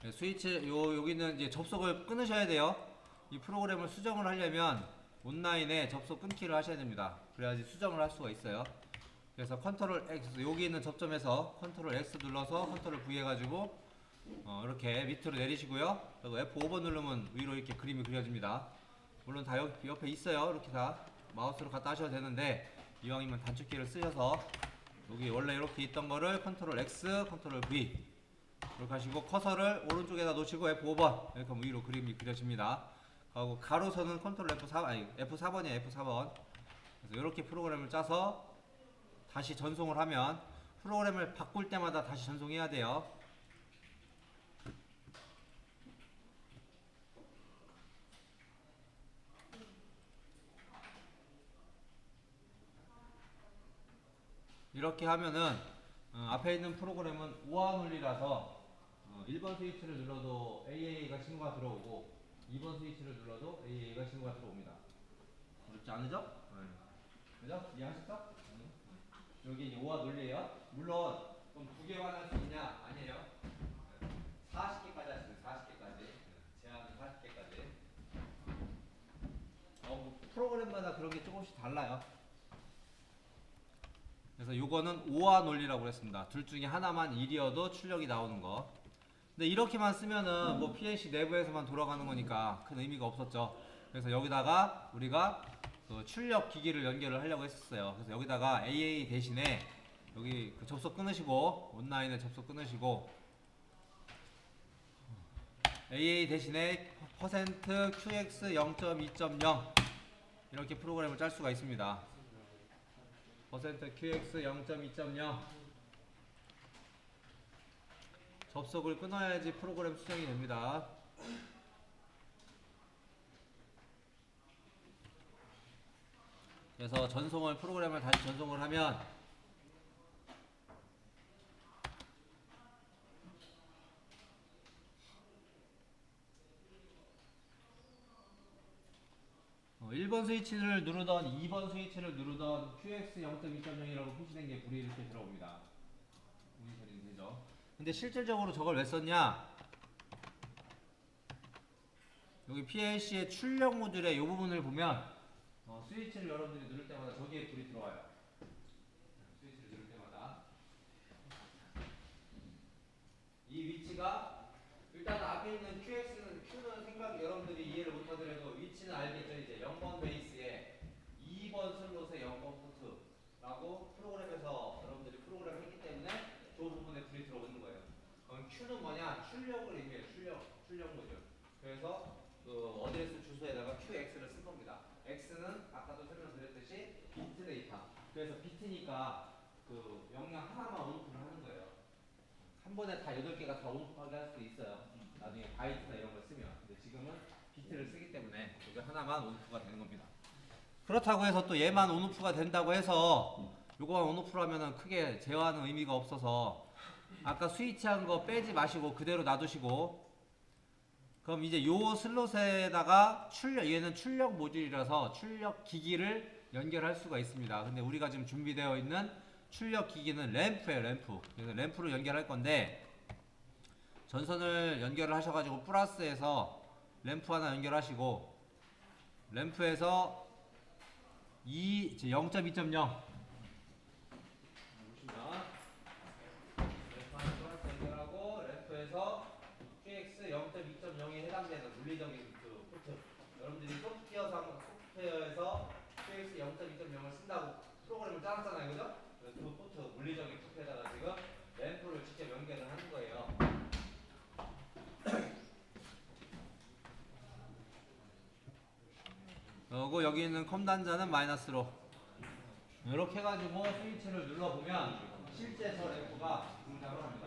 네, 스위치 여기는 이제 접속을 끊으셔야 돼요. 이 프로그램을 수정을 하려면 온라인에 접속 끊기를 하셔야 됩니다. 그래야지 수정을 할 수가 있어요. 그래서 컨트롤 X, 여기 있는 접점에서 컨트롤 X 눌러서 컨트롤 V 해가지고 이렇게 밑으로 내리시고요. 그리고 F5번 누르면 위로 이렇게 그림이 그려집니다. 물론 다 옆에 있어요. 이렇게 다 마우스로 갖다 하셔도 되는데, 이왕이면 단축키를 쓰셔서 여기 원래 이렇게 있던 거를 컨트롤 X, 컨트롤 V 이렇게 하시고, 커서를 오른쪽에다 놓으시고 F5번 이렇게 하면 위로 그림이 그려집니다. 하고 가로선은 컨트롤 F4, 아니 F4번이에요. F4번. 그래서 이렇게 프로그램을 짜서 다시 전송을 하면, 프로그램을 바꿀 때마다 다시 전송해야 돼요. 이렇게 하면은 앞에 있는 프로그램은 우아 논리라서 1번 스위치를 눌러도 AA가 신호가 들어오고 2번 스위치를 눌러도 AA가 신호가 들어옵니다. 어렵지 않으죠? 네. 그죠? 이해하셨어? 여기 이제 우아 논리예요. 물론 그럼 2개만 할 수 있냐? 아니에요. 40개까지 할 수 있어요. 40개까지. 제한은 40개까지. 뭐 프로그램마다 그런 게 조금씩 달라요. 그래서 요거는 오화 논리라고 했습니다. 둘 중에 하나만 1이어도 출력이 나오는 거. 근데 이렇게만 쓰면은 뭐 PLC 내부에서만 돌아가는 거니까 큰 의미가 없었죠. 그래서 여기다가 우리가 그 출력 기기를 연결을 하려고 했었어요. 그래서 여기다가 AA 대신에 여기 그 접속 끊으시고, 온라인에 접속 끊으시고, AA 대신에 %QX 0.2.0 이렇게 프로그램을 짤 수가 있습니다. %QX 0.2.0 접속을 끊어야지 프로그램 수정이 됩니다. 그래서 프로그램을 다시 전송을 하면 어, 1번 스위치를 누르던 2번 스위치를 누르던 QX 0.2.0이라고 표시된 게 불이 이렇게 들어옵니다. 모니터링 되죠. 근데 실질적으로 저걸 왜 썼냐? 여기 PLC의 출력 모듈의 이 부분을 보면 스위치를 여러분들이 누를 때마다 저기에 불이 들어와요. 스위치를 누를 때마다 이 위치가, 일단 앞에 있는 Q는 생각 여러분들이 이해를 못하더라도 위치는 알겠죠. 이제 0번 베이스에 2번 슬롯에 0번 포트라고 프로그램에서 여러분들이 프로그램을 했기 때문에 저 부분에 불이 들어오는 거예요. 그럼 Q는 뭐냐? 출력을 의미해요. 출력 모듈. 그래서 그 어드레스 주소에다가 QX를 쓴 겁니다. X는 아까도 설명드렸듯이 비트 데이터. 그래서 비트니까 그 영양 하나만 온오프를 하는 거예요. 한 번에 다 8개가 다 온오프하게 할 수도 있어요. 나중에 바이트나 이런 걸 쓰면. 근데 지금은 비트를 쓰기 때문에 이거 하나만 온오프가 되는 겁니다. 그렇다고 해서 또 얘만 온오프가 된다고 해서 요거만 온오프로 하면은 크게 제어하는 의미가 없어서, 아까 스위치한 거 빼지 마시고 그대로 놔두시고, 그럼 이제 요 슬롯에다가 얘는 출력 모듈이라서 출력 기기를 연결할 수가 있습니다. 근데 우리가 지금 준비되어 있는 출력 기기는 램프예요. 램프. 그래서 램프로 연결할 건데, 전선을 연결을 하셔가지고 플러스에서 램프 하나 연결하시고, 램프에서 0.2.0 램프 하나 플러스 연결하고, 램프에서 QX 0.2.0에 해당되는 물리적인 그 포트, 여러분들이 소프트웨어에서 QX 0.2.0을 쓴다고 프로그램을 짜놨잖아요. 그죠? 그래서 그 포트, 물리적인 포트에다가 지금 램프를 직접 연결을 하는 거예요. 그리고 여기 있는 컴 단자는 마이너스로 이렇게 해가지고 스위치를 눌러보면 실제 저 램프가 등장을 합니다.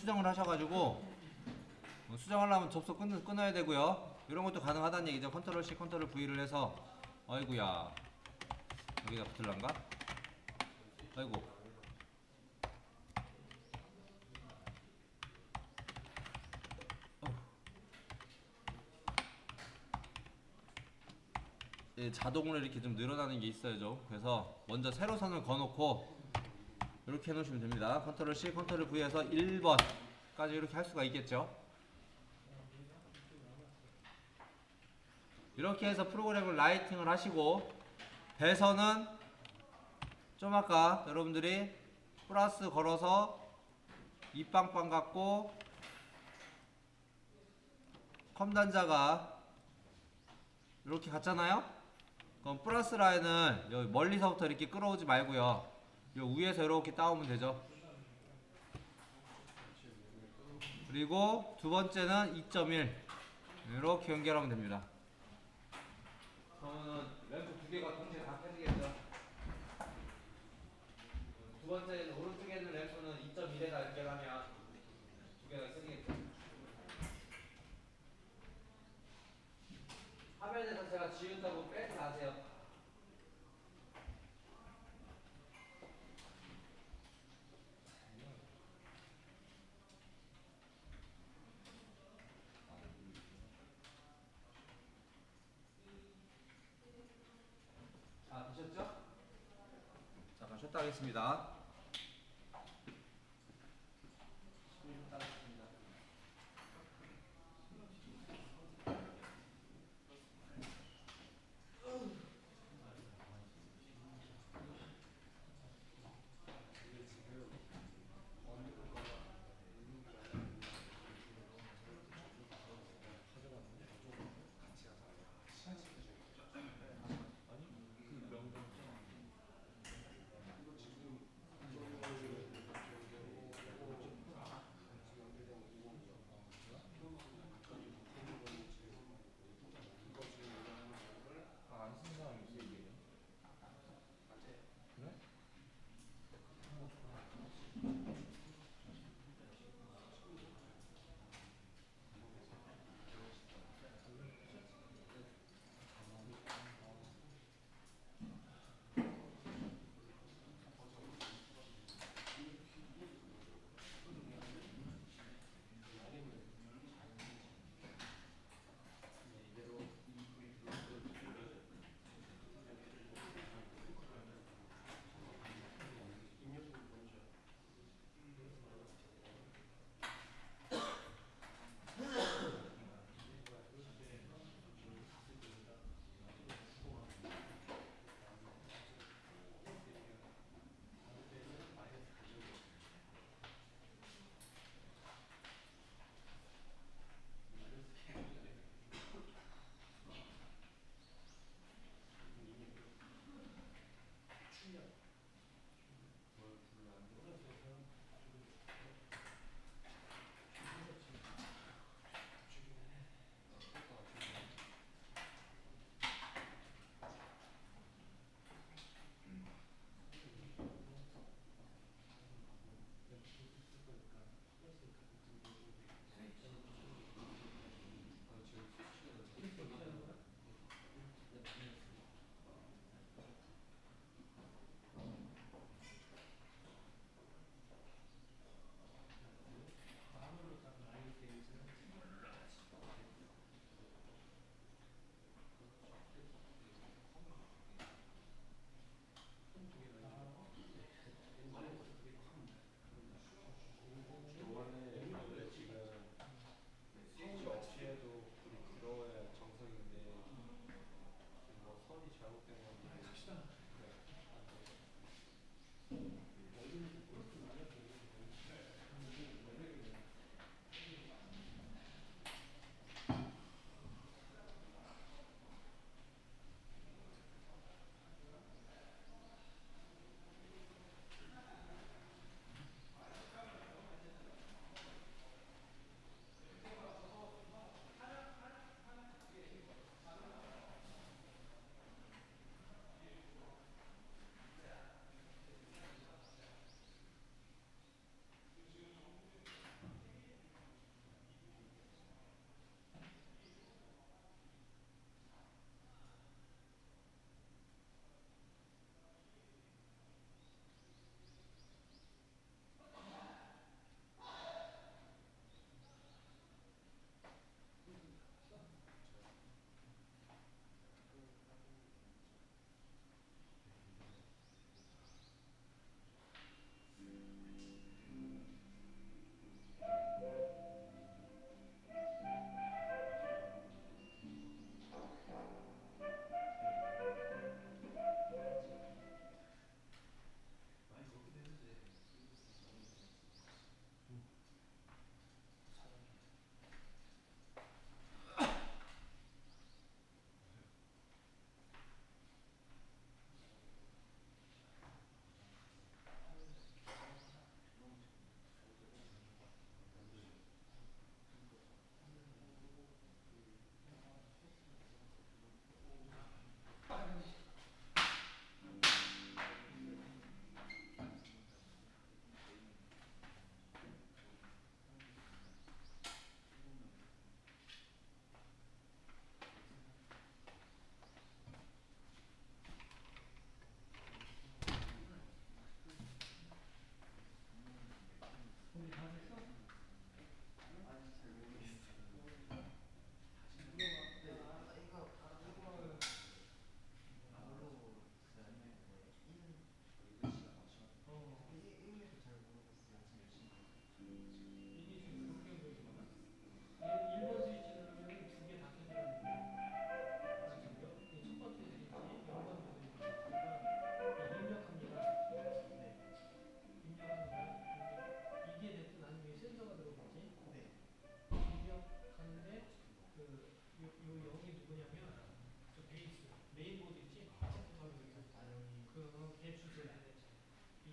수정을 하셔가지고 수정하려면 접속 끊어야 되고요. 이런 것도 가능하다는 얘기죠. 컨트롤 C, 컨트롤 V를 해서 아이고야 여기다 붙을란가? 아이고 예, 자동으로 이렇게 좀 늘어나는 게 있어야죠. 그래서 먼저 세로 선을 그어놓고 이렇게 해놓으시면 됩니다. 컨트롤 C, 컨트롤 V에서 1번까지 이렇게 할 수가 있겠죠. 이렇게 해서 프로그램을 라이팅을 하시고 배선은 좀 아까 여러분들이 플러스 걸어서 입방방 갖고 컴단자가 이렇게 갔잖아요. 그럼 플러스 라인을 여기 멀리서부터 이렇게 끌어오지 말고요. 요 위에서 이렇게 따오면 되죠. 그리고 두 번째는 2.1 이렇게 연결하면 됩니다. 그러면은 램프 두 개가 동시에 다 켜지겠죠. 두 번째는 오른쪽에 있는 램프는 2.1에다 연결하면 두 개가 켜지겠죠. 화면에서 제가 지운다고 빼지 마세요. 자, 되셨죠? 잠깐 쉬었다 하겠습니다. 쉬었다 하겠습니다.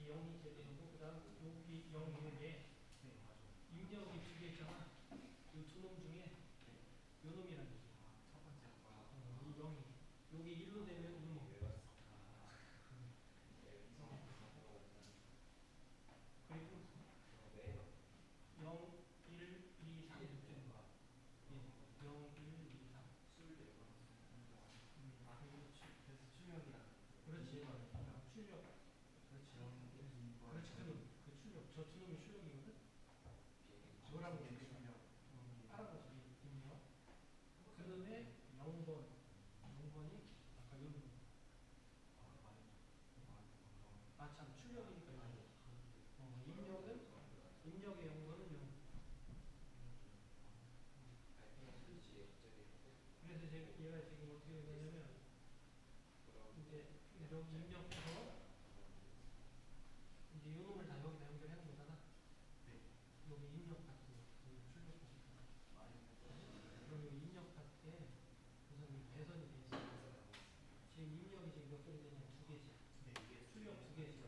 이 0이 제거되고 그다음 여기 0이에 입력이 두 개 있잖아. 이 두 놈 중에 요 놈이란 얘기. 이 0이 여기 1로 되면 이 놈. 그리고 0, 1, 2, 3 이렇게 되는 거야. 예, 0, 1, 2, 3. 그렇지. 출력. 그렇지. 그렇지. 그 출력. 저 두 놈이 출력이거든. 노란 거. 파란 거 입력. 그 다음에 0번. 0번이 아까 요 놈. 아, 참. 출력이니까 이거. 입력의 0번은 0. 그래서 얘가 지금 어떻게 되냐면 이제 여기 입력해서 이제 요 놈을 다 여기다 연결해 놓은 거잖아. 여기 입력 파트, 여기 출력 파트. 그럼 이 입력 파트에 우선 이 배선이 돼 있어. 지금 입력이 지금 몇 개로 되냐? 두 개지. 출력 두 개지.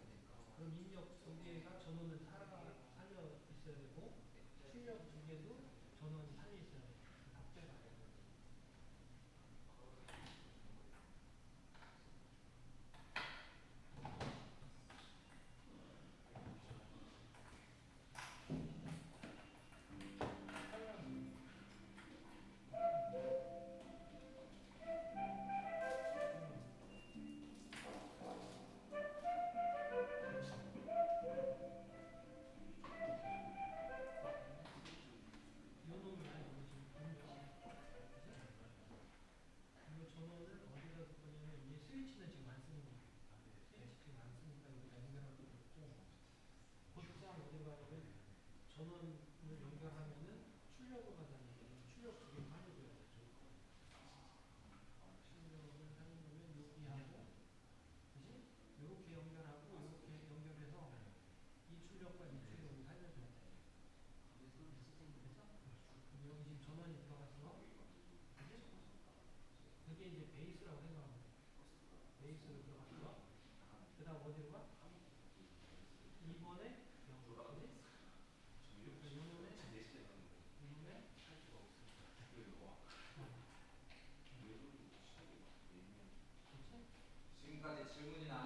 그럼 입력 두 개가 전원을 살려 있어야 되고 출력 두 개도 전원이 살려 있어야 돼. 합쳐야 돼. 요 놈이야, 이거 지금 입력. 그리고 전원을 어디다 쓸 거냐면 이 스위치는 지금 안 쓰는 거예요. 스위치 지금 안 쓰니까 여기다 연결할 것도 없고 곧장 어디로 가냐면 전원을 연결하면은 출력을 하다는 얘기예요. 출력 두 개를 살려줘야 돼. 출력을 살려면 여기하고 그지? 요렇게 연결하고 요렇게 연결해서 이 출력과 이 출력을 살려줘야 돼. 그래서 그럼 여기 지금 전원이 들어갔어. 그지? 그게 이제 베이스라고 생각하면 돼. 베이스로 들어갔어. 그 다음 어디로 가? 2번에 0. 그지? 그러니까 요놈에 그치? 지금까지 질문이나